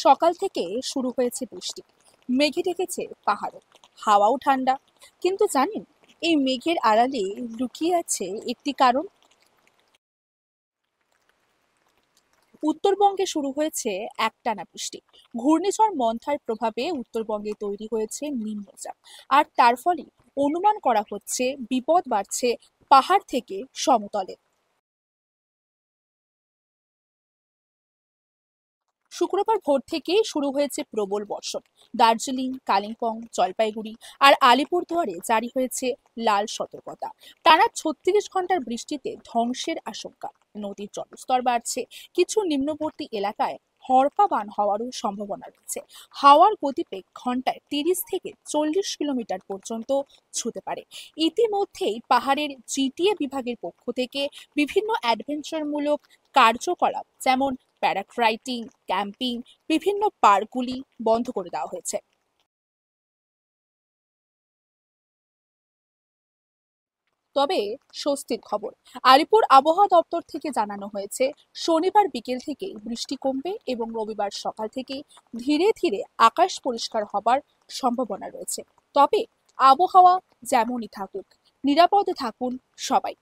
সকাল থেকে শুরু হয়েছে বৃষ্টি। মেঘে ঢেকেছে পাহাড়ও। হাওয়াও ঠান্ডা। কিন্তু জানেন, এই মেঘের আড়ালে লুকিয়ে আছে একটি কারণ। উত্তরবঙ্গে শুরু হয়েছে একটানা বৃষ্টি। ঘূর্ণিঝড় মন্থার প্রভাবে উত্তরবঙ্গে তৈরি হয়েছে নিম্নচাপ। আর তার ফলে অনুমান করা হচ্ছে বিপদ বাড়ছে পাহাড় থেকে সমতলে। শুক্রবার ভোর থেকেই শুরু হয়েছে প্রবল বর্ষণ। দার্জিলিং, কালিম্পং, জলপাইগুড়ি আর আলিপুরদুয়ারে জারি হয়েছে লাল সতর্কতা। টানা 36 ঘন্টার বৃষ্টিতে ধ্বংসের আশঙ্কা। নদীর জলস্তর বাড়ছে। কিছু নিম্নবর্তী এলাকায় হড়পা বান হওয়ারও সম্ভাবনা রয়েছে। হাওয়ার গতিবেগ ঘন্টায় 30 থেকে 40 কিলোমিটার পর্যন্ত ছুতে পারে। ইতিমধ্যেই পাহাড়ের জিটিএ বিভাগের পক্ষ থেকে বিভিন্ন অ্যাডভেঞ্চারমূলক কার্যকলাপ, যেমন প্যারাগ্লাইডিং, ক্যাম্পিং, বিভিন্ন পার্কগুলি বন্ধ করে দেওয়া হয়েছে। তবে স্বস্তির খবর, আলিপুর আবহাওয়া দপ্তর থেকে জানানো হয়েছে শনিবার বিকেল থেকে বৃষ্টি কমবে এবং রবিবার সকাল থেকে ধীরে ধীরে আকাশ পরিষ্কার হবার সম্ভাবনা রয়েছে। তবে আবহাওয়া যেমনই থাকুক, নিরাপদে থাকুন সবাই।